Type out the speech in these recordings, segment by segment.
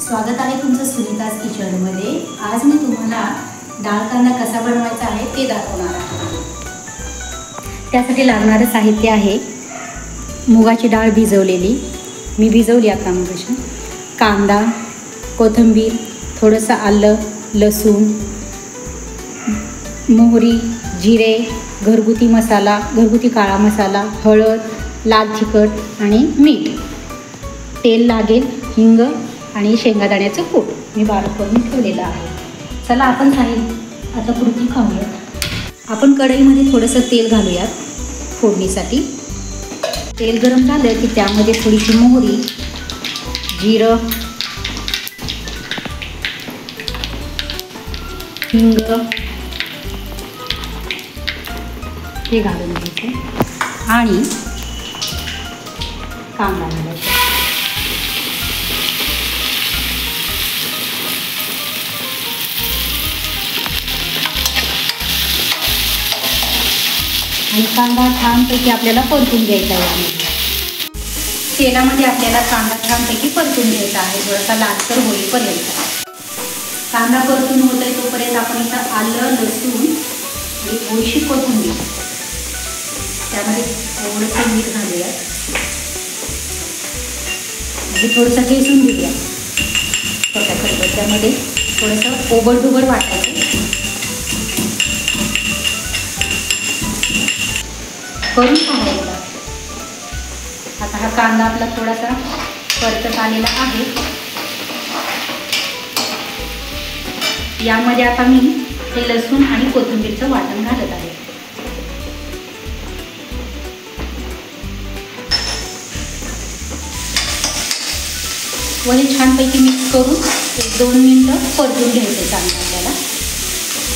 स्वागत आहे तुमचं सुनीताज किचनमध्ये। आज मी तुम्हाला डाळ कांदा कसा बनवायचा आहे ते दाखवणार आहे। त्यासाठी लागणारे साहित्य आहे मुगाची डाळ भिजवलेली, मी भिजवली आता मगाशी, कांदा, कोथिंबीर, थोडंसं आलं, लसूण, मोहरी, जिरे, घरगुती मसाला, घरगुती काळा मसाला, हळद, लाल तिखट आणि मीठ, तेल लागेल, हिंग आणि शेंगादाण्याचं कूट मी बारीक करून ठेवलेलं आहे। चला आपण आता कृती खाऊयात। आपण कढईमध्ये थोडंसं तेल घालूयात फोडणीसाठी। तेल गरम झालं की त्यामध्ये थोडीशी मोहरी, जिरं, हिंग हे घालून घ्यायचं आणि कांदा घालायचा। आणि कांदा छानपैकी आपल्याला परतून घ्यायचा आहे। तेलामध्ये आपल्याला कांदा छानपैकी परतून घ्यायचा आहे, थोडासा लालसर होईपर्यंत। कांदा परतून होत आहे तोपर्यंत आपण इथं आलं, लसूण आणि थोडीशी कोथिंबीर, त्यामध्ये थोडंसं मीठ घालूया आणि थोडंसं ठेचून घेऊया छोट्या। त्यामध्ये थोडंसं ओबडधोबड वाटायचं करून पाहायचा। आता हा कांदा आपला थोडासा परतत आलेला आहे। यामध्ये आता मी हे लसूण आणि कोथिंबीरचं वाटण घालत आहे। व हे छानपैकी मिक्स करून 1-2 मिनिटं परतून घ्यायचं चांगलं। आपल्याला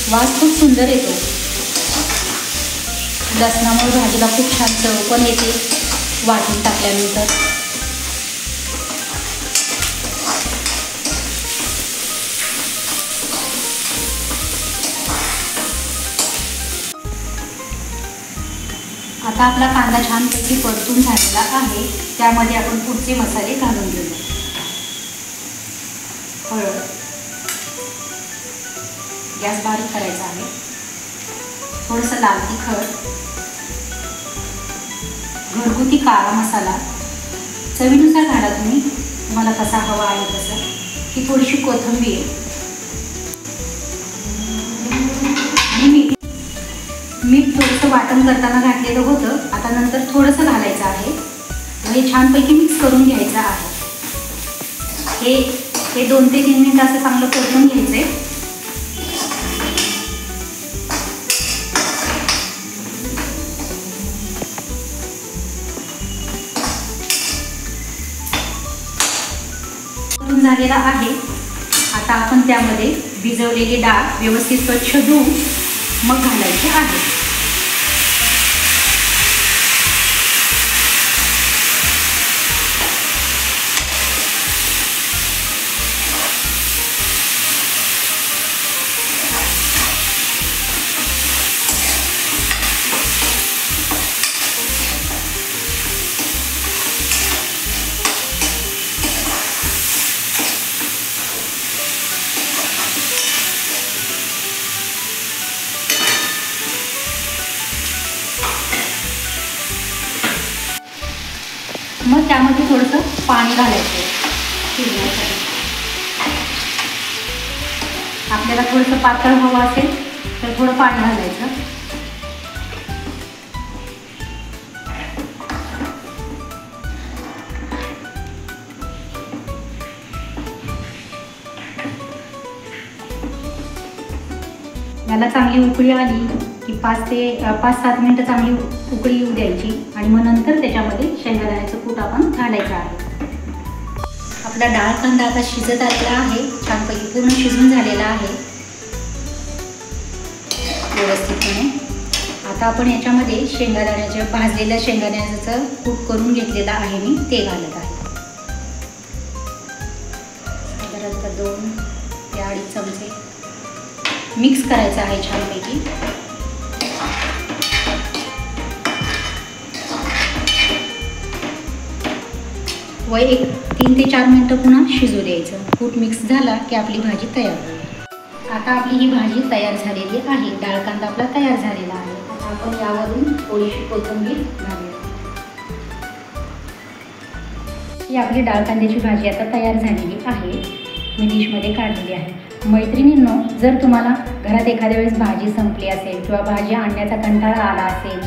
वास खूप सुंदर येतो, लसणामुळे भाजीला खूप छान चव पण येते वाटून टाकल्यानंतर। आता आपला कांदा छानपैकी परतून झालेला आहे, त्यामध्ये आपण पुढचे मसाले घालून घेऊया। हळद, गॅस बारीक करायचा आहे, थोडंसं लाल तिखट, घरगुती काळा मसाला, चवीनुसार घाला तुम्ही, तुम्हाला कसा हवा आहे तसं, ही थोडीशी कोथिंबीर आणि मीठ थोडंसं वाटण करताना घातलेलं होतं, आता नंतर थोडंसं घालायचं आहे। हे छानपैकी मिक्स करून घ्यायचं आहे। हे 2 ते 3 मिनिटं असं चांगलं परतून घ्यायचं आहे। झालेला आहे। आता आपण त्यामध्ये भिजवलेली डाळ व्यवस्थित स्वच्छ धुवून मग घालायची आहे। मग त्यामध्ये थोडंसं पाणी घालायचं शिजण्यासाठी। आपल्याला थोडंसं पातळ हवं असेल तर थोडं पाणी घालायचं। याला चांगली उकळी आली की 5-7 मिनिटं चांगली उकळी येऊ द्यायची आणि मग नंतर त्याच्यामध्ये शेंगादाण्याचं कूट आपण घालायचं आहे। आपला डाळ कांदा आता शिजत आलेला आहे, छानपैकी पूर्ण शिजून झालेला आहे व्यवस्थितपणे। आता आपण याच्यामध्ये भाजलेल्या शेंगादाण्याचं कूट करून घेतलेलं आहे मी, ते घालत आहे। साधारणतः 2 ते 2.5 चमचे मिक्स करायचं आहे छानपैकी। व एक 3 ते 4 मिनटं पुन्हा शिजू द्यायचं. कूट मिक्स झाला की आपली भाजी तयार होईल. आता आपली ही भाजी तयार झालेली आहे. डाळ कांदा आपला तयार झालेला आहे. आता आपण यावरून थोडीशी कोथिंबीर घालूया. ही आपली डाळ कांद्याची भाजी आता तयार झालेली आहे. मी डिशमध्ये काढलेली आहे. मैत्रिणींनो, जर तुम्हाला घरात एखाद्या वेळेस भाजी संपली असेल किंवा भाजी आणण्याचा कंटाळा आला असेल,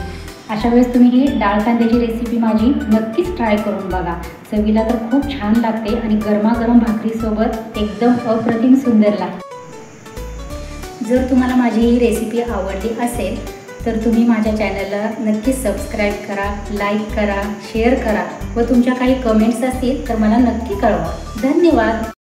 अशा वेळेस तुम्ही ही डाळ कांद्याची रेसिपी माझी नक्कीच ट्राय करून बघा. चवीला तर खूप छान लागते आणि गरमागरम भाकरीसोबत एकदम अप्रतिम सुंदर लागते. जर तुम्हाला माझी ही रेसिपी आवडली असेल तर तुम्ही माझ्या चॅनलला नक्कीच सबस्क्राईब करा, लाईक करा, शेअर करा व तुमच्या काही कमेंट्स असतील तर मला नक्की कळवा. धन्यवाद.